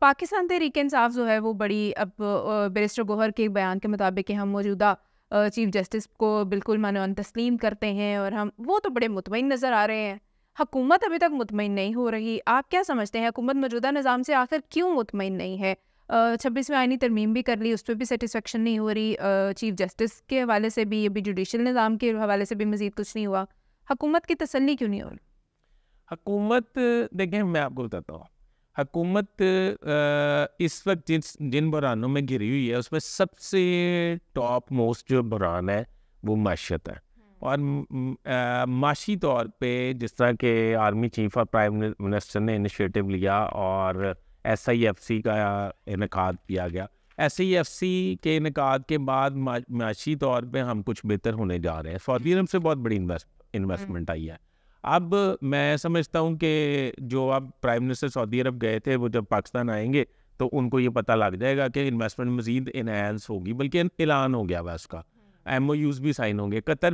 پاکستان تحریک انصاف جو ہے وہ بڑی اب بیرسٹر گوہر کے بیان کے مطابق کہ ہم موجودہ چیف جسٹس کو بالکل معنون تسلیم کرتے ہیں اور ہم وہ تو بڑے مطمئن نظر آ رہے ہیں. حکومت ابھی تک مطمئن نہیں ہو رہی. آپ کیا سمجھتے ہیں حکومت موجودہ نظام سے آخر کیوں مطمئن نہیں ہے؟ 26ویں آئینی ترمیم بھی کر لی, اس پہ بھی سیٹسفیکشن نہیں ہو رہی. چیف جسٹس کے حوالے سے بھی, ابھی جوڈیشل نظام کے حوالے سے بھی مزید کچھ نہیں ہوا. حکومت کی تسلی کیوں نہیں ہو رہی؟ حکومت دیکھیں میں آپ کو بتاتا ہوں, حکومت اس وقت جن بحرانوں میں گھری ہوئی ہے اس میں سب سے ٹاپ موسٹ جو بحران ہے وہ معیشت ہے. اور معاشی طور پہ جس طرح کہ آرمی چیف اور پرائم منسٹر نے انیشیٹو لیا اور SIFC کا انعقاد کیا گیا, SIFC کے انعقاد کے بعد معاشی طور پہ ہم کچھ بہتر ہونے جا رہے ہیں. سعودی عرب سے بہت بڑی انویسٹمنٹ آئی ہے. اب میں سمجھتا ہوں کہ جو اب پرائم منسٹر سعودی عرب گئے تھے وہ جب پاکستان آئیں گے تو ان کو یہ پتہ لگ جائے گا کہ انویسٹمنٹ مزید انہینس ہوگی, بلکہ اعلان ہو گیا ہوا اس کا, MOUs بھی سائن ہوں گے. قطر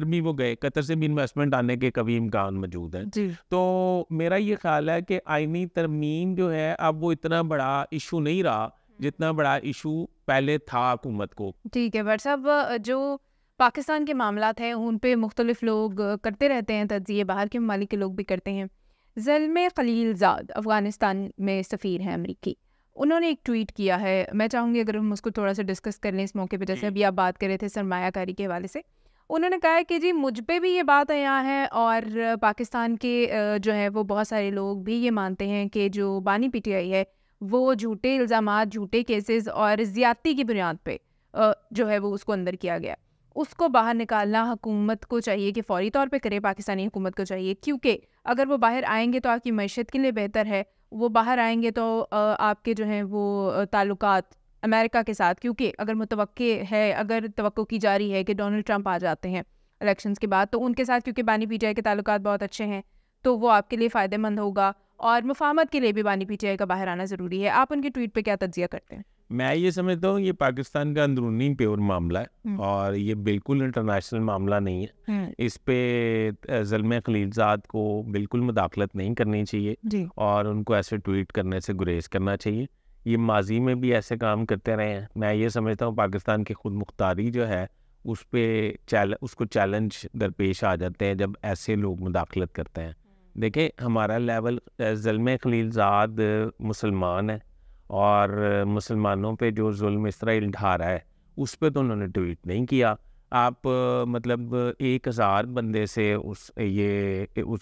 بھی وہ گئے, قطر سے بھی انویسٹمنٹ آنے کے کبھی امکان موجود ہیں. تو میرا یہ خیال ہے کہ آئینی ترمیم جو ہے اب وہ اتنا بڑا ایشو نہیں رہا جتنا بڑا ایشو پہلے تھا حکومت کو. ٹھیک ہے بٹ صاحب, جو پاکستان کے معاملات ہیں ان پہ مختلف لوگ کرتے رہتے ہیں تجزیے, باہر کے ممالک کے لوگ بھی کرتے ہیں. زلمے خلیل زاد افغانستان میں سفیر ہیں امریکی, انہوں نے ایک ٹویٹ کیا ہے, میں چاہوں گی اگر ہم اس کو تھوڑا سا ڈسکس کر لیں اس موقع پہ, جیسے ابھی آپ بات کر رہے تھے سرمایہ کاری کے حوالے سے. انہوں نے کہا ہے کہ جی مجھ پہ بھی یہ بات عیاں ہے اور پاکستان کے جو ہے وہ بہت سارے لوگ بھی یہ مانتے ہیں کہ جو بانی PTI ہے وہ جھوٹے الزامات, جھوٹے کیسز اور زیادتی کی بنیاد پہ جو ہے وہ اس کو اندر کیا گیا. اس کو باہر نکالنا حکومت کو چاہیے کہ فوری طور پہ کرے, پاکستانی حکومت کو چاہیے, کیونکہ اگر وہ باہر آئیں گے تو آپ کی معیشت کے لیے بہتر ہے. وہ باہر آئیں گے تو آپ کے جو ہیں وہ تعلقات امریکہ کے ساتھ, کیونکہ اگر متوقع ہے, اگر توقع کی جا رہی ہے کہ ڈونلڈ ٹرمپ آ جاتے ہیں الیکشنز کے بعد, تو ان کے ساتھ کیونکہ بانی PTI کے تعلقات بہت اچھے ہیں تو وہ آپ کے لیے فائدہ مند ہوگا, اور مفاہمت کے لیے بھی بانی PTI کا باہر آنا ضروری ہے. آپ ان کے ٹویٹ پہ کیا تجزیہ کرتے ہیں؟ میں یہ سمجھتا ہوں یہ پاکستان کا اندرونی پیور معاملہ ہے اور یہ بالکل انٹرنیشنل معاملہ نہیں ہے. اس پہ زلمے خلیل زاد کو بالکل مداخلت نہیں کرنی چاہیے اور ان کو ایسے ٹویٹ کرنے سے گریز کرنا چاہیے. یہ ماضی میں بھی ایسے کام کرتے رہے ہیں. میں یہ سمجھتا ہوں پاکستان کی خود مختاری جو ہے اس پہ اس کو چیلنج درپیش آ جاتے ہیں جب ایسے لوگ مداخلت کرتے ہیں. دیکھیں ہمارا لیول, زلمے خلیل زاد مسلمان ہے اور مسلمانوں پہ جو ظلم اسرائیل ڈھا رہا ہے اس پہ تو انہوں نے ٹویٹ نہیں کیا. آپ مطلب 1000 بندے سے اس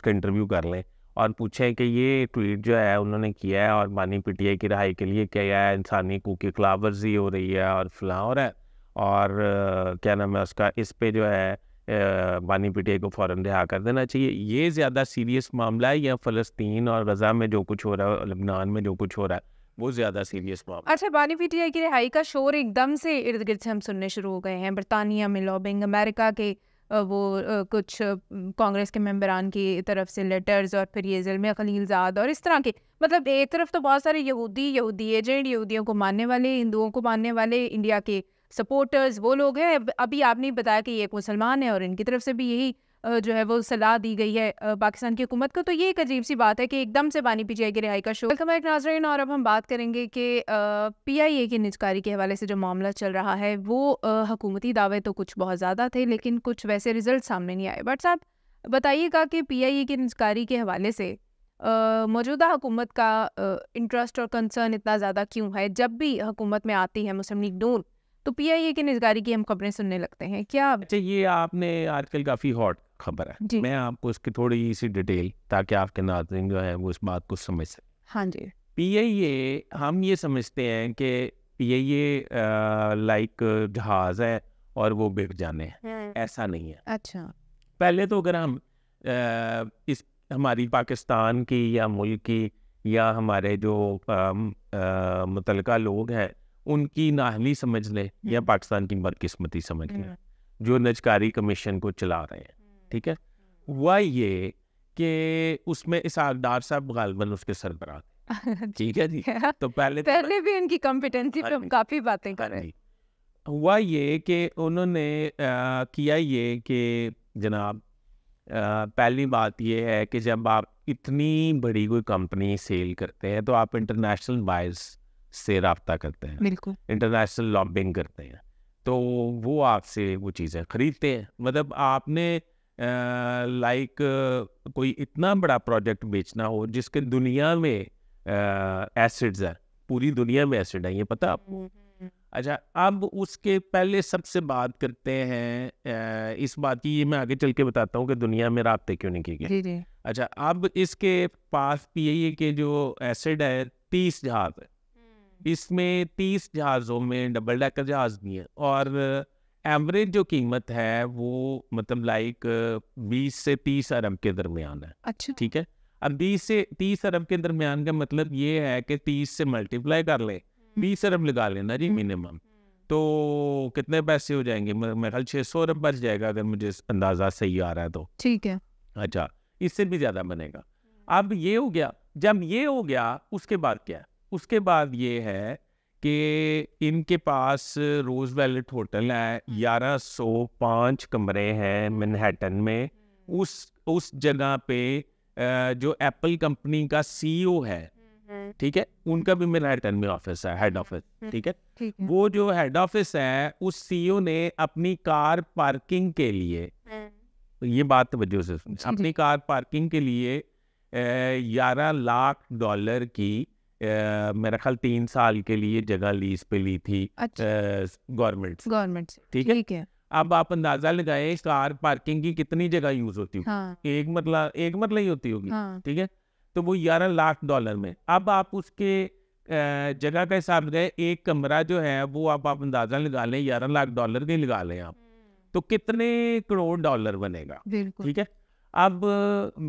کا انٹرویو کر لیں اور پوچھیں کہ یہ ٹویٹ جو ہے انہوں نے کیا ہے اور بانی PTI کی رہائی کے لیے کیا ہے, انسانی حقوق کی خلاف ورزی ہو رہی ہے اور فلاں ہو رہا ہے, اور کیا نام ہے اس کا, اس پہ جو ہے بانی PTI کو فوراً رہا کر دینا چاہیے. یہ زیادہ سیریس معاملہ ہے, یا فلسطین اور غزہ میں جو کچھ ہو رہا ہے, لبنان میں جو کچھ ہو رہا ہے وہ زیادہ سیریس معاملہ. اچھا, بانی PTI کی رہائی کا شور ایک دم سے ارد گرد سے ہم سننے شروع ہو گئے ہیں. برطانیہ میں لابنگ, امریکہ کے وہ کچھ کانگریس کے ممبران کی طرف سے لیٹرز, اور پھر یہ زلمے خلیل زاد اور اس طرح کے, مطلب ایک طرف تو بہت سارے یہودی ایجنٹ, یہودیوں کو ماننے والے, ہندوؤں کو ماننے والے, انڈیا کے سپورٹرز وہ لوگ ہیں. ابھی آپ نے بتایا کہ یہ ایک مسلمان ہے اور ان کی طرف سے بھی یہی جو ہے وہ صلاح دی گئی ہے پاکستان کی حکومت کو. تو یہ ایک عجیب سی بات ہے کہ ایک دم سے بانی PTI کی رہائی کا شو. ویلکم بیک ناظرین, اور اب ہم بات کریں گے کہ PIA کی نجکاری کے حوالے سے جو معاملہ چل رہا ہے وہ حکومتی دعوے تو کچھ بہت زیادہ تھے لیکن کچھ ویسے رزلٹ سامنے نہیں آئے. بٹ صاحب بتائیے گا کہ PIA کی نجکاری کے حوالے سے موجودہ حکومت کا انٹرسٹ اور کنسرن اتنا زیادہ کیوں ہے؟ جب بھی حکومت میں آتی ہے مسلم لیگ نون تو PIA کی نجکاری کی ہم خبریں سننے لگتے ہیں. کیا اچھا, یہ آپ نے آج کل کافی ہاٹ خبر ہے, میں آپ کو اس کی تھوڑی سی ڈیٹیل تاکہ آپ کے ناظرین جو ہیں وہ اس بات کو سمجھ سکیں. ہاں جی, PIA ہم یہ سمجھتے ہیں کہ PIA لائک جہاز ہے اور وہ بک جانے ہیں, ایسا نہیں ہے. اچھا, پہلے تو اگر ہم اس ہماری پاکستان کی یا ملک کی یا ہمارے جو متعلقہ لوگ ہیں ان کی نااہلی سمجھ لیں یا پاکستان کی بدقسمتی سمجھ لیں جو نجکاری کمیشن کو چلا رہے ہیں. ٹھیک ہے, ہوا یہ کہ اس میں اسحاق ڈار صاحب غالباً اس کے سربراہ تھے. ٹھیک ہے جی, تو پہلے بھی ان کی کمپیٹنسی پہ ہم کافی باتیں کر رہے ہیں. ہوا یہ کہ انہوں نے کیا یہ کہ جناب پہلی بات یہ ہے کہ جب آپ اتنی بڑی کوئی کمپنی سیل کرتے ہیں تو آپ انٹرنیشنل بائرز سے رابطہ کرتے ہیں, بالکل انٹرنیشنل لابنگ کرتے ہیں, تو وہ آپ سے وہ چیزیں خریدتے ہیں. مطلب آپ نے لائک کوئی اتنا بڑا پروجیکٹ بیچنا ہو جس کے دنیا میں ایسڈز ہیں, پوری دنیا میں ایسڈ ہیں, یہ پتہ آپ کو. اچھا, اب اس کے پہلے سب سے بات کرتے ہیں اس بات کی, یہ میں آگے چل کے بتاتا ہوں کہ دنیا میں رابطے کیوں نہیں کیے گئے. جی جی. اچھا, اب اس کے پاس پی آئی اے کے جو ایسڈ ہے 30 جہاز ہے, اس میں 30 جہازوں میں ڈبل ڈیکر جہاز بھی ہیں, اور ایوریج جو قیمت ہے وہ مطلب لائک 20 سے 30 ارب کے درمیان ہے. اچھا, ٹھیک ہے, اب 20 سے 30 ارب کے درمیان کا مطلب یہ ہے کہ 30 سے ملٹیپلائی کر لیں, 20 ارب لگا لینا جی منیمم, تو کتنے پیسے ہو جائیں گے؟ میرے خیال 600 ارب بچ جائے گا اگر مجھے اندازہ صحیح آ رہا ہے تو. ٹھیک ہے. اچھا, اس سے بھی زیادہ بنے گا. اب یہ ہو گیا, جب یہ ہو گیا اس کے بعد کیا ہے؟ اس کے بعد یہ ہے کہ ان کے پاس روز ویلٹ ہوٹل ہے, 1105 کمرے ہیں منہیٹن میں. اس جگہ پہ جو ایپل کمپنی کا سی او ہے, ٹھیک ہے, ان کا بھی منہیٹن میں آفس ہے, ہیڈ آفس. ٹھیک ہے, وہ جو ہیڈ آفس ہے اس سی او نے اپنی کار پارکنگ کے لیے, یہ بات توجہ سے سنیں, اپنی کار پارکنگ کے لیے $11 لاکھ کی میرا خیال 3 سال کے لیے جگہ لیز پہ لی تھی گورنمنٹ سے. ٹھیک ہے, اب آپ اندازہ لگائیں کار پارکنگ کی کتنی جگہ یوز ہوتی ہوگی, ایک مرلہ ہی ہوتی ہوگی. ٹھیک ہے, تو وہ $11 لاکھ میں. اب آپ اس کے جگہ کا حساب لگائیں, ایک کمرہ جو ہے وہ آپ اندازہ لگا لیں $11 لاکھ کے لگا لیں آپ, تو کتنے کروڑ ڈالر بنے گا. ٹھیک ہے, اب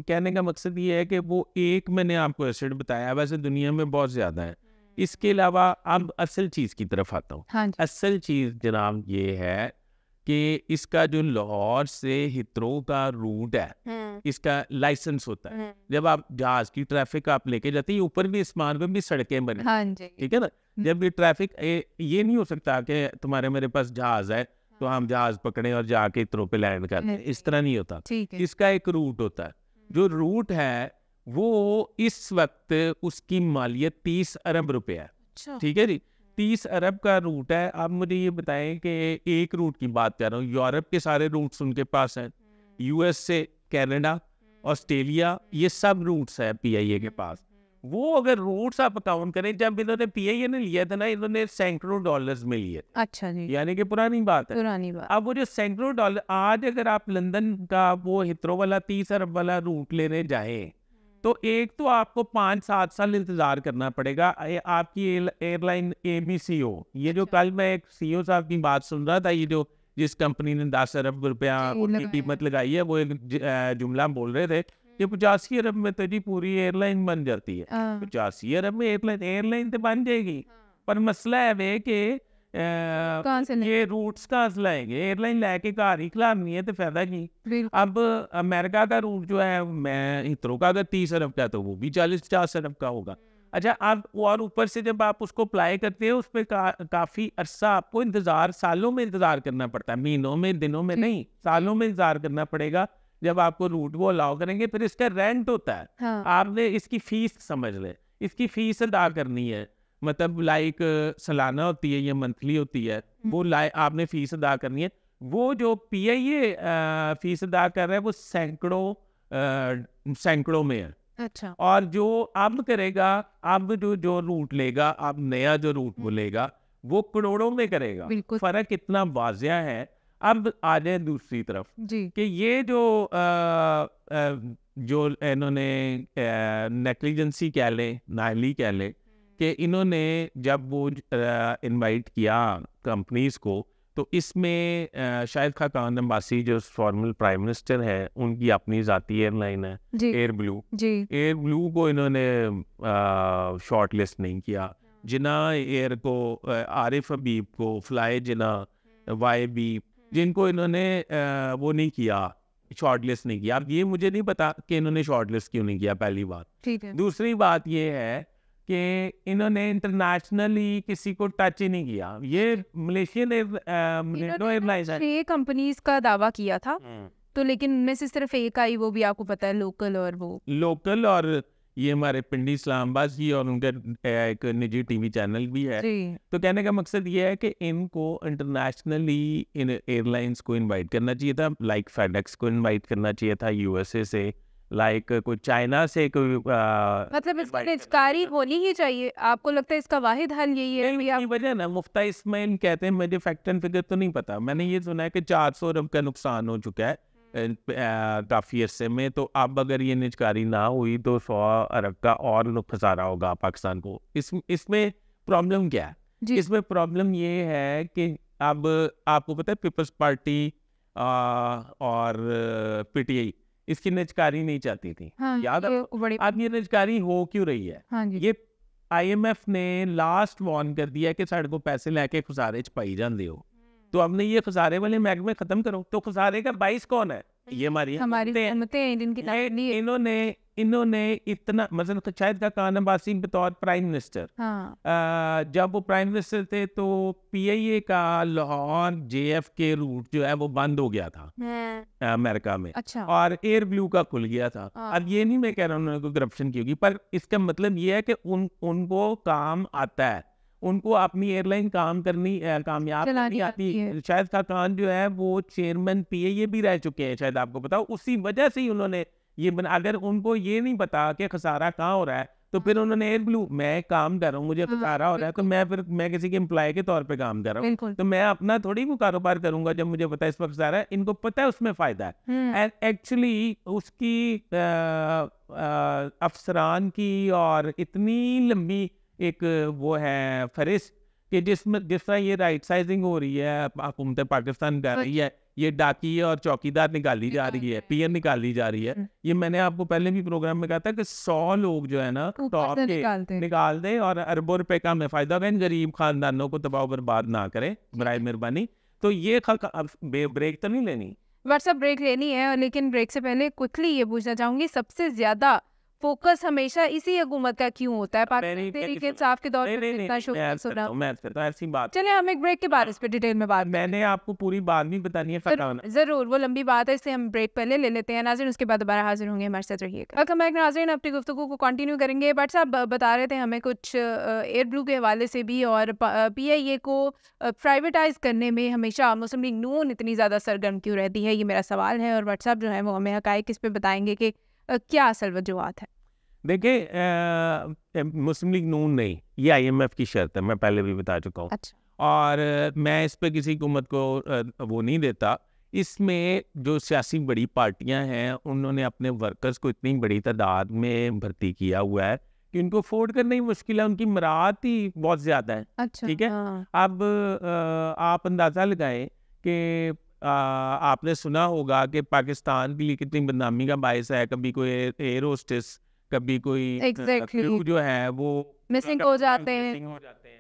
کہنے کا مقصد یہ ہے کہ وہ ایک میں نے آپ کو ایسڈ بتایا, ویسے دنیا میں بہت زیادہ ہے. اس کے علاوہ اب اصل چیز کی طرف آتا ہوں. اصل چیز جناب یہ ہے کہ اس کا جو لاہور سے ہترو کا روٹ ہے, اس کا لائسنس ہوتا ہے. جب آپ جہاز کی ٹریفک آپ لے کے جاتے ہیں, اوپر بھی اسمان پہ بھی سڑکیں بنے, ٹھیک ہے نا. جب یہ ٹریفک, یہ نہیں ہو سکتا کہ تمہارے میرے پاس جہاز ہے تو ہم جہاز پکڑیں اور جا کے ہترو پہ لینڈ کرتے ہیں, اس طرح نہیں ہوتا. اس کا ایک روٹ ہوتا ہے, جو روٹ ہے وہ اس وقت اس کی مالیت 30 ارب روپے ہے. ٹھیک ہے جی, 30 ارب کا روٹ ہے. آپ مجھے یہ بتائیں کہ ایک روٹ کی بات کر رہا ہوں, یورپ کے سارے روٹس ان کے پاس ہیں, یو ایس سے کینیڈا, آسٹریلیا, یہ سب روٹس ہیں پی آئی اے کے پاس. وہ اگر روٹس آپ اکاؤنٹ کریں, جب انہوں نے پی آئی اے نے لیا تھا نا, انہوں نے سینکڑوں ڈالرز میں لیے. اچھا جی, یعنی کہ پرانی بات ہے. اب وہ جو سینکڑوں ڈالر, آج اگر آپ لندن کا وہ ہترو والا 30 ارب والا روٹ لینے جائیں تو ایک تو آپ کو 5-7 سال انتظار کرنا پڑے گا. آپ کی ایئر لائن اے بی سی او, یہ جو کل میں ایک سی او صاحب کی بات سن رہا تھا, یہ جو جس کمپنی نے 10 ارب روپیہ کی قیمت لگائی ہے, وہ ایک جملہ بول رہے تھے کہ 85 ارب میں تو جی پوری ایئر لائن بن جاتی ہے. 85 ارب میں ایئر لائن تو بن جائے گی, پر مسئلہ ہے کہ یہ روٹس کہاں سے لائیں گے؟ ایئر لائن لے کے گھر ہی کھلانی ہے تو فائدہ نہیں. اب امریکہ کا روٹ جو ہے, میں ہترو کا اگر 30 ارب کا تو وہ بھی 40-50 ارب کا ہوگا. اچھا, اب اور اوپر سے جب آپ اس کو اپلائی کرتے ہیں, اس پہ کافی عرصہ آپ کو انتظار, سالوں میں انتظار کرنا پڑتا ہے, مہینوں میں, دنوں میں نہیں, سالوں میں انتظار کرنا پڑے گا. جب آپ کو روٹ وہ الاؤ کریں گے, پھر اس کا رینٹ ہوتا ہے. آپ نے اس کی فیس سمجھ لیں, اس کی فیس ادا کرنی ہے, مطلب لائک سالانہ ہوتی ہے یا منتھلی ہوتی ہے, وہ آپ نے فیس ادا کرنی ہے. وہ جو پی آئی اے فیس ادا کر رہا ہے وہ سینکڑوں میں ہے. اچھا, اور جو اب کرے گا, اب جو روٹ لے گا, اب نیا جو روٹ وہ لے گا, وہ کروڑوں میں کرے گا. فرق اتنا واضح ہے. اب آ جائیں دوسری طرف کہ یہ جو انہوں نے نیگلیجنسی کہہ لیں, نااہلی کہہ لیں, کہ انہوں نے جب وہ انوائٹ کیا کمپنیز کو, تو اس میں شاہد خاقان عباسی جو فارمر پرائم منسٹر ہے, ان کی اپنی ذاتی ایئر لائن ہے ایئر بلو. ایئر بلو کو انہوں نے شارٹ لسٹ نہیں کیا. جنا ایئر کو, عارف حبیب کو, فلائی جنا, وائی بی, جن کو انہوں نے وہ نہیں کیا, شارٹ لسٹ نہیں کیا. اب یہ مجھے نہیں پتا کہ انہوں نے شارٹ لسٹ کیوں نہیں کیا, پہلی بات. دوسری بات یہ ہے کہ انہوں نے انٹرنیشنلی کسی کو ٹچ ہی نہیں کیا. یہ ملیشین ایئر لائنز ہے, 6 کمپنیز کا دعویٰ کیا تھا, تو لیکن ان میں سے صرف ایک آئی, وہ بھی آپ کو پتا ہے لوکل, اور وہ لوکل, اور یہ ہمارے پنڈی اسلام آباد کی, اور ان کا ایک نجی ٹی وی چینل بھی ہے. تو کہنے کا مقصد یہ ہے کہ ان کو انٹرنیشنلی ان ایئر لائنس کو انوائٹ کرنا چاہیے تھا, لائک فیڈیکس کو انوائٹ کرنا چاہیے تھا, یو ایس اے سے, لائک کوئی چائنا سے, کوئی مطلب اس کی نجکاری ہونی ہی چاہیے. آپ کو لگتا ہے اس کا واحد حل یہی ہے؟ وجہ نا مفتی اسماعیل کہتے ہیں, مجھے فیکٹ اینڈ فگر تو نہیں پتا, میں نے یہ سنا ہے کہ 400 ارب کا نقصان ہو چکا ہے کافی عرصے میں. تو اب اگر یہ نجکاری نہ ہوئی تو 100 ارب کا اور خسارہ ہوگا پاکستان کو. اس میں پرابلم کیا ہے؟ اس میں پرابلم یہ ہے کہ اب آپ کو پتہ ہے پیپلز پارٹی اور پی ٹی آئی اس کی نجکاری نہیں چاہتی تھی. یاد اب یہ نجکاری ہو کیوں رہی ہے؟ یہ آئی ایم ایف نے لاسٹ وارن کر دیا کہ ساڑھے کو پیسے لے کے خسارے چھپائی جاندے ہو, تو ہم نے یہ خسارے والے محکمے ختم کرو. تو خسارے کا باعث کون ہے؟ یہ ہماری انہوں نے اتنا, مثلا شاہد خاقان عباسی بطور پرائم منسٹر, جب وہ پرائم منسٹر تھے تو پی آئی اے کا لاہور جے ایف کے روٹ جو ہے وہ بند ہو گیا تھا امریکہ میں, اور ایئر بلو کا کھل گیا تھا. اب یہ نہیں میں کہہ رہا ہوں انہوں نے کوئی کرپشن کی ہوگی, پر اس کا مطلب یہ ہے کہ ان کو کام آتا ہے, ان کو اپنی ایئر لائن کام کرنی کامیاب نہیں آتی. شاہد خاقان جو ہے وہ چیئرمین پی اے بھی رہ چکے ہیں, شاید آپ کو پتا, اسی وجہ سے ہی انہوں نے یہ اگر ان کو یہ نہیں پتا کہ خسارہ کہاں ہو رہا ہے تو پھر انہوں نے ایئر بلو, میں کام کر رہا ہوں, مجھے خسارہ ہو رہا ہے, تو میں کسی کے امپلائی کے طور پہ کام کر رہا ہوں, تو میں اپنا تھوڑی وہ کاروبار کروں گا جب مجھے پتا ہے اس وقت خسارہ ہے. ان کو پتا ہے اس میں فائدہ ہے. ایکچولی اس کی افسران کی اور اتنی لمبی ایک وہ ہے فہرست کہ جس طرح یہ رائٹ سائزنگ ہو رہی ہے حکومت پاکستان کر رہی ہے, یہ ڈاکیے اور چوکیدار نکالی جا رہی ہے, پی ایم نکالی جا رہی ہے. یہ میں نے آپ کو پہلے بھی پروگرام میں کہا تھا کہ 100 لوگ جو ہے نا ٹاپ کے نکال دیں اور اربوں روپے کا ہمیں فائدہ ہوگا, ان غریب خاندانوں کو تباہ و برباد نہ کرے برائے مہربانی. تو یہ بریک تو نہیں لینی, واٹس ایپ بریک لینی ہے, لیکن بریک سے پہلے کوئکلی یہ پوچھنا چاہوں گی, سب سے زیادہ فوکس ہمیشہ اسی حکومت کا کیوں ہوتا ہے؟ پاکستان تحریک انصاف کے دور میں اتنا شوق سنا. ایسی بات چلے ہم ایک بریک کے بعد اس پہ ڈیٹیل میں بات, میں نے آپ کو پوری بات بھی بتانی ہے. ضرور, وہ لمبی بات ہے, اس لیے ہم بریک پہلے لے لیتے ہیں ناظرین, اس کے بعد دوبارہ حاضر ہوں گے, ہمارے ساتھ رہیے گا. ویلکم بیک ناظرین, اپنی گفتگو کو کنٹینیو کریں گے. بٹ صاحب بتا رہے تھے ہمیں کچھ ایئر بلو کے حوالے سے بھی, اور پی آئی اے کو پرائیویٹائز کرنے میں ہمیشہ مسلم لیگ نون اتنی زیادہ سرگرم کیوں رہتی ہے, یہ میرا سوال ہے. اور واٹس ایپ جو ہے وہ ہمیں حقائق اس پہ بتائیں گے کہ کیا اصل وجوہات ہے. دیکھیں مسلم لیگ نون نہیں, یہ آئی ایم ایف کی شرط ہے, میں پہلے بھی بتا چکا ہوں. اور میں اس پہ کسی حکومت کو وہ نہیں دیتا. اس میں جو سیاسی بڑی پارٹیاں ہیں انہوں نے اپنے ورکرز کو اتنی بڑی تعداد میں بھرتی کیا ہوا ہے کہ ان کو افورڈ کرنا ہی مشکل ہے, ان کی مراعات ہی بہت زیادہ ہیں. ٹھیک ہے, اب آپ اندازہ لگائیں کہ آپ نے سنا ہوگا کہ پاکستان کے لیے کتنی بدنامی کا باعث ہے, کبھی کوئی ایئر ہوسٹس, کبھی کوئی جو ہے وہ مسنگ ہو جاتے ہیں,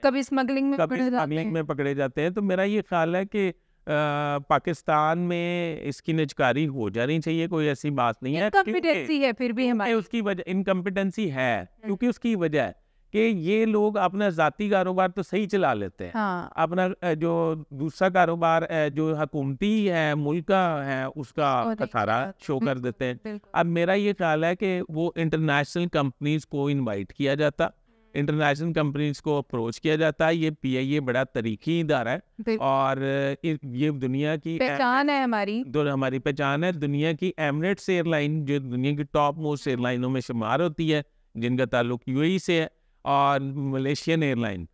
کبھی اسمگلنگ میں پکڑے جاتے ہیں. تو میرا یہ خیال ہے کہ پاکستان میں اس کی نجکاری ہو جانی چاہیے, کوئی ایسی بات نہیں ہے. انکمپیٹنسی ہے پھر بھی ہماری, اس کی وجہ انکمپیٹنسی ہے کیونکہ اس کی وجہ ہے کہ یہ لوگ اپنا ذاتی کاروبار تو صحیح چلا لیتے ہیں, اپنا جو دوسرا کاروبار جو حکومتی ہے ملک کا ہے اس کا خسارہ شو کر دیتے ہیں. اب میرا یہ خیال ہے کہ وہ انٹرنیشنل کمپنیز کو انوائٹ کیا جاتا, انٹرنیشنل کمپنیز کو اپروچ کیا جاتا ہے. یہ پی آئی اے بڑا تاریخی ادارہ ہے اور یہ دنیا کی پہچان ہے, ہماری پہچان ہے. دنیا کی ایمریٹس ایئر لائن جو دنیا کی ٹاپ موسٹ ایئر لائنوں میں شمار ہوتی ہے, جن کا تعلق یو اے ای سے ہے, اور ملیشین ایئر لائن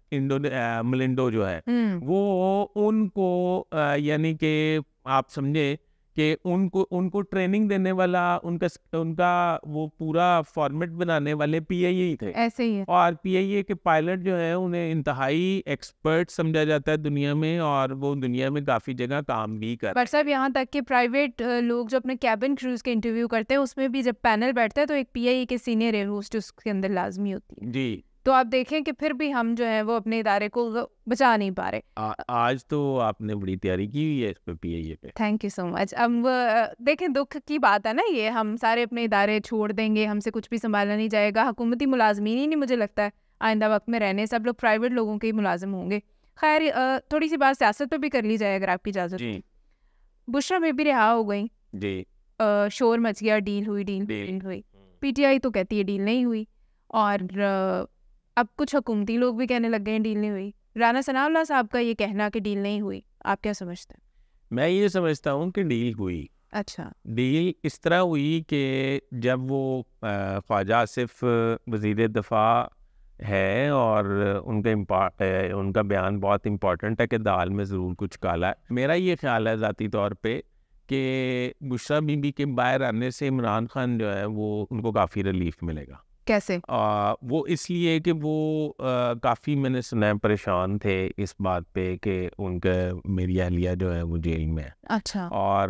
ملنڈو جو ہے وہ ان کو یعنی کہ آپ سمجھے کہ ان کو ٹریننگ دینے والا ان کا وہ پورا فارمیٹ بنانے والے پی آئی اے تھے. ایسے ہی ہے, اور پی آئی اے کے پائلٹ جو ہیں انہیں انتہائی ایکسپرٹ سمجھا جاتا ہے دنیا میں, اور وہ دنیا میں کافی جگہ کام بھی کرتے ہیں. بٹ صاحب یہاں تک کہ پرائیویٹ لوگ جو اپنے کیبن کروز کے انٹرویو کرتے ہیں اس میں بھی جب پینل بیٹھتا ہے تو ایک پی آئی اے کے سینئر ایئر ہوسٹ اس کے اندر لازمی ہوتی ہے. جی, تو آپ دیکھیں کہ پھر بھی ہم جو ہے وہ اپنے ادارے کو بچا نہیں پا رہے. آج تو آپ نے بڑی تیاری کی ہوئی ہے اس پہ پی آئی اے پہ, تھینک یو سو مچ. اب دیکھیں دکھ کی بات ہے نا, یہ ہم سارے اپنے ادارے چھوڑ دیں گے, ہم سے کچھ بھی سنبھالا نہیں جائے گا. حکومتی ملازمین ہی نہیں مجھے لگتا ہے آئندہ وقت میں رہنے, سب لوگ پرائیویٹ لوگوں کے ہی ملازم ہوں گے. خیر تھوڑی سی بات سیاست پہ بھی کر لی جائے اگر آپ کی اجازت. جی, بشرا بی بی رہا ہو گئی, جی, شور مچ گیا ڈیل ہوئی. پی ٹی آئی تو کہتی ہے ڈیل نہیں ہوئی, اور اب کچھ حکومتی لوگ بھی کہنے لگ گئے ہیں ڈیل نہیں ہوئی. رانا ثناء اللہ صاحب کا یہ کہنا کہ ڈیل نہیں ہوئی, آپ کیا سمجھتے ہیں؟ میں یہ سمجھتا ہوں کہ ڈیل ہوئی. اچھا, ڈیل اس طرح ہوئی کہ جب وہ خواجہ آصف وزیر دفاع ہے اور ان کا بیان بہت امپورٹنٹ ہے کہ دال میں ضرور کچھ کالا ہے. میرا یہ خیال ہے ذاتی طور پہ کہ بشریٰ بی بی کے باہر آنے سے عمران خان جو ہے وہ ان کو کافی ریلیف ملے گا. کیسے؟ وہ اس لیے کہ وہ کافی میں نے سنا ہے پریشان تھے اس بات پہ کہ ان کا میری اہلیہ جو ہے وہ جیل میں ہے. اچھا. اور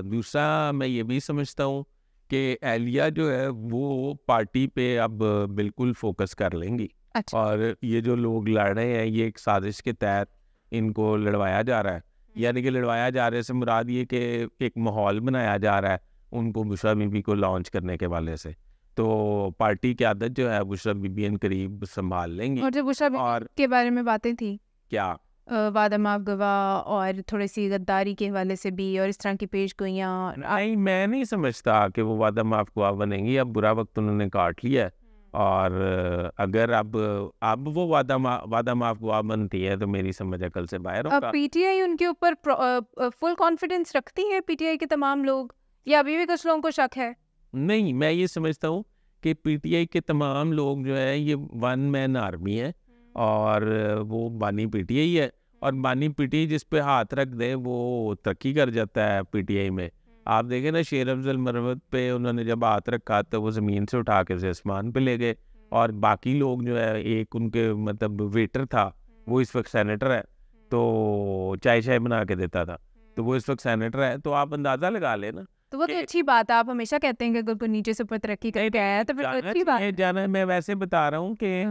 دوسرا میں یہ بھی سمجھتا ہوں کہ اہلیہ جو ہے وہ پارٹی پہ اب بالکل فوکس کر لیں گی. اچھا. اور یہ جو لوگ لڑ رہے ہیں یہ ایک سازش کے تحت ان کو لڑوایا جا رہا ہے. یعنی کہ لڑوایا جا رہے سے مراد یہ کہ ایک ماحول بنایا جا رہا ہے ان کو بشریٰ بی بی کو لانچ کرنے کے والے سے. تو پارٹی کی عادت جو ہے بشریٰ بی بی ان قریب سنبھال لیں گی. اور جو بشریٰ بی بی کے بارے میں باتیں تھیں کیا وعدہ معاف گواہ اور تھوڑی سی غداری کے حوالے سے بھی اور اس طرح کی پیش گوئیاں, نہیں میں نہیں سمجھتا کہ وہ وعدہ معاف گواہ بنیں گی. اب برا وقت انہوں نے کاٹ لیا ہے, اور اگر اب وہ وعدہ معاف گواہ بنتی ہے تو میری سمجھ عقل سے باہر ہوگا. پی ٹی آئی ان کے اوپر فل کانفیڈنس رکھتی ہے, پی ٹی آئی کے تمام لوگ, یا ابھی بھی کچھ لوگوں کو شک ہے؟ نہیں, میں یہ سمجھتا ہوں کہ پی ٹی آئی کے تمام لوگ جو ہے یہ ون مین آرمی ہے, اور وہ بانی پی ٹی آئی ہے, اور بانی پی ٹی آئی جس پہ ہاتھ رکھ دے وہ ترقی کر جاتا ہے پی ٹی آئی میں. آپ دیکھیں نا شیر افضل مروت پہ انہوں نے جب ہاتھ رکھا تو وہ زمین سے اٹھا کے آسمان پہ لے گئے, اور باقی لوگ جو ہے ایک ان کے مطلب ویٹر تھا وہ اس وقت سینیٹر ہے, تو چائے بنا کے دیتا تھا, تو وہ اس وقت سینیٹر ہے. تو آپ اندازہ لگا لیں نا, تو وہ تو اچھی بات ہے. آپ ہمیشہ کہتے ہیں کہ اگر کوئی نیچے سے اوپر ترقی کر کے آیا ہے تو پھر اچھی بات ہے. جانا میں ویسے بتا رہا ہوں کہ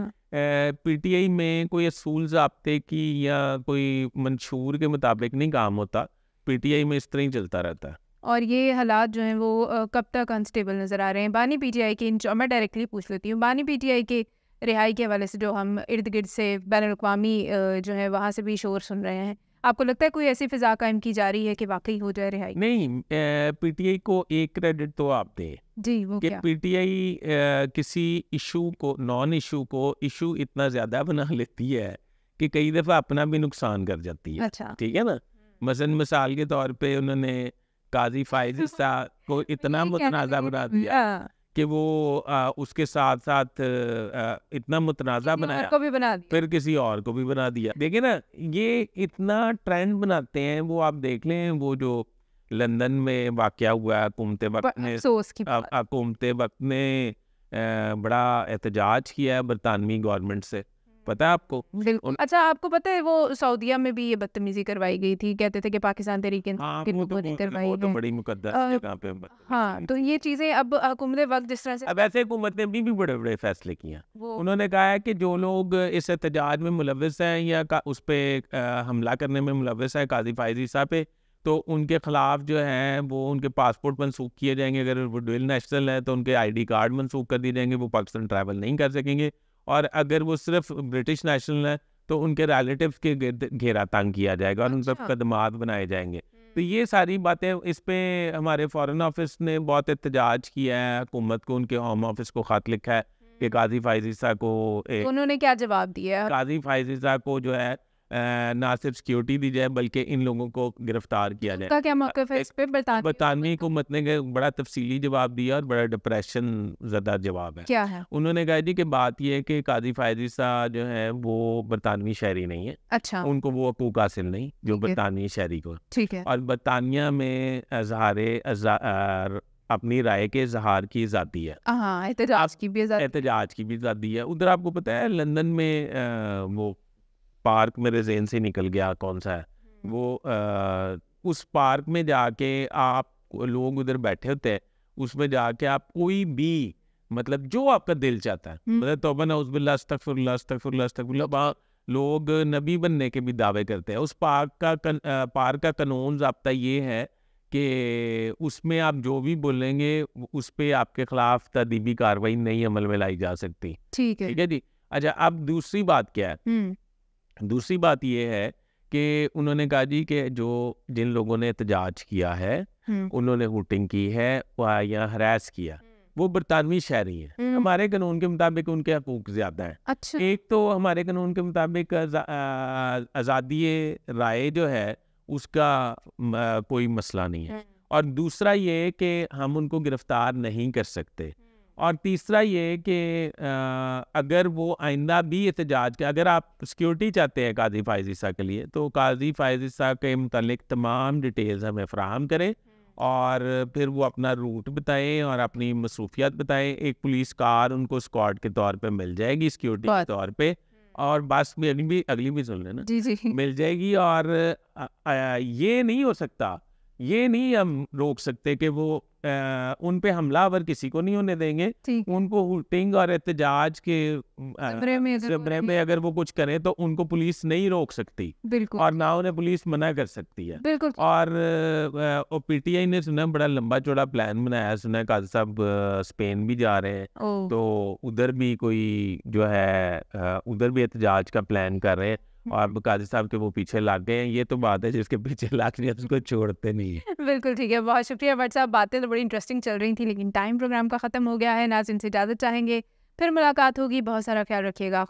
پی ٹی آئی میں کوئی اصول ضابطے کی یا کوئی منشور کے مطابق نہیں کام ہوتا. پی ٹی آئی میں اس طرح ہی چلتا رہتا ہے. اور یہ حالات جو ہیں وہ کب تک انسٹیبل نظر آ رہے ہیں؟ بانی پی ٹی آئی کے میں ڈائریکٹلی پوچھ لیتی ہوں, بانی پی ٹی آئی کے رہائی کے حوالے سے جو ہم ارد گرد سے بین الاقوامی جو ہے وہاں سے بھی شور سن رہے ہیں, آپ کو لگتا ہے کوئی ایسی فضا قائم کی جا رہی ہے کہ واقعی ہو جائے رہائی؟ نہیں, پی ٹی آئی کو ایک کریڈٹ تو آپ دیں جی, وہ کہ کیا؟ پی ٹی آئی کسی ایشو کو نان ایشو کو ایشو اتنا زیادہ بنا لیتی ہے کہ کئی دفعہ اپنا بھی نقصان کر جاتی ہے. اچھا. ٹھیک ہے نا, مثال کے طور پہ انہوں نے قاضی فائز عیسیٰ کو اتنا متنازع بنا دیا کہ وہ اس کے ساتھ ساتھ اتنا متنازع بنایا پھر کسی اور کو بھی بنا دیا. دیکھیں نا, یہ اتنا ٹرینڈ بناتے ہیں وہ. آپ دیکھ لیں وہ جو لندن میں واقعہ ہوا ہے, حکومت وقت نے بڑا احتجاج کیا ہے برطانوی گورنمنٹ سے, پتہ ہے آپ کو؟ بالکل. اچھا, آپ کو پتہ ہے وہ سعودیہ میں بھی یہ بدتمیزی کروائی گئی تھی, کہتے تھے کہ پاکستان تحریک انصاف کروائی ہے, بڑی مقدس جگہ پہ. ہاں, تو یہ چیزیں اب حکومت وقت جس طرح سے, اب ایسے حکومت نے بھی بڑے بڑے فیصلے کیے ہیں. انہوں نے کہا ہے کہ جو لوگ اس احتجاج میں ملوث ہیں یا اس پہ حملہ کرنے میں ملوث ہے قاضی فائز عیسیٰ پہ, تو ان کے خلاف جو ہے وہ ان کے پاسپورٹ منسوخ کیے جائیں گے. اگر وہ ڈویل نیشنل ہے تو ان کے آئی ڈی کارڈ منسوخ کر دیے جائیں گے, وہ پاکستان ٹریول نہیں کر سکیں گے. اور اگر وہ صرف برٹش نیشنل ہے تو ان کے ریلیٹیوز کے گھیرا تنگ کیا جائے گا اور ان سب خدمات بنائے جائیں گے. تو یہ ساری باتیں, اس پہ ہمارے فارن آفس نے بہت احتجاج کیا ہے حکومت کو, ان کے ہوم آفس کو خط لکھا ہے کہ قاضی فائز عیسیٰ کو, انہوں نے کیا جواب دیا؟ قاضی فائز عیسیٰ کو جو ہے نہ صرف سیکیورٹی دی جائے بلکہ ان لوگوں کو گرفتار کیا جائے. کا کیا موقف ہے اس پہ؟ برطانوی حکومت نے بڑا تفصیلی جواب دیا اور بڑا ڈپریشن زدہ جواب ہے. کیا ہے؟ انہوں نے کہا جی کہ بات یہ ہے کہ قاضی فائز عیسیٰ جو ہے وہ برطانوی شہری نہیں ہے. اچھا. ان کو وہ حقوق حاصل نہیں جو برطانوی شہری کو. ٹھیک ہے. اور برطانیہ میں اپنی رائے کے اظہار کی آزادی ہے. ہاں, احتجاج کی بھی آزادی ہے. ادھر آپ کو پتہ ہے لندن میں وہ پارک میرے ذہن سے نکل گیا کون سا ہے وہ, اس پارک میں جا کے آپ لوگ ادھر بیٹھے ہوتے ہیں, اس میں جا کے آپ کوئی بھی مطلب جو آپ کا دل چاہتا ہے, مطلب توبہ نعوذ باللہ استغفر اللہ استغفر اللہ استغفر اللہ, لوگ نبی بننے کے بھی دعوے کرتے ہیں. اس پارک کا قانون ضابطہ یہ ہے کہ اس میں آپ جو بھی بولیں گے اس پہ آپ کے خلاف تادیبی کارروائی نہیں عمل میں لائی جا سکتی. ٹھیک ہے جی. اچھا, اب دوسری بات کیا ہے؟ دوسری بات یہ ہے کہ انہوں نے کہا جی کہ جن لوگوں نے احتجاج کیا ہے انہوں نے ہوٹنگ کی ہے یا ہراس کیا، وہ برطانوی شہری ہیں. ہمارے قانون کے مطابق ان کے حقوق زیادہ ہیں. اچھا. ایک تو ہمارے قانون کے مطابق آزادی رائے جو ہے اس کا کوئی مسئلہ نہیں ہے، اور دوسرا یہ کہ ہم ان کو گرفتار نہیں کر سکتے، اور تیسرا یہ کہ اگر وہ آئندہ بھی احتجاج کے، اگر آپ سیکیورٹی چاہتے ہیں قاضی فائز عیسیٰ کے لیے، تو قاضی فائز عیسیٰ کے متعلق تمام ڈیٹیلز ہمیں فراہم کریں، اور پھر وہ اپنا روٹ بتائیں اور اپنی مصروفیات بتائیں. ایک پولیس کار ان کو اسکواڈ کے طور پہ مل جائے گی سیکیورٹی کے طور پہ، اور بس اگلی بھی سن لینا، مل جائے گی. اور یہ نہیں ہو سکتا، یہ نہیں ہم روک سکتے کہ وہ ان پہ حملہ آور کسی کو نہیں ہونے دیں گے. ان کو ہوٹنگ اور احتجاج کے زمرے میں اگر وہ کچھ کریں تو ان کو پولیس نہیں روک سکتی، اور نہ انہیں پولیس منع کر سکتی ہے. اور پی ٹی آئی نے سنا بڑا لمبا چوڑا پلان بنایا، سنا قاضی صاحب اسپین بھی جا رہے ہیں، تو ادھر بھی کوئی جو ہے ادھر بھی احتجاج کا پلان کر رہے ہیں، اور قاضی صاحب کے وہ پیچھے لگ گئے ہیں. یہ تو بات ہے جس کے پیچھے لگ رہی ہے اس کو چھوڑتے نہیں ہیں. بالکل ٹھیک ہے، بہت شکریہ بٹ صاحب. باتیں تو بڑی انٹرسٹنگ چل رہی تھیں، لیکن ٹائم پروگرام کا ختم ہو گیا ہے. ناظرین سے اجازت چاہیں گے، پھر ملاقات ہوگی. بہت سارا خیال رکھیے گا.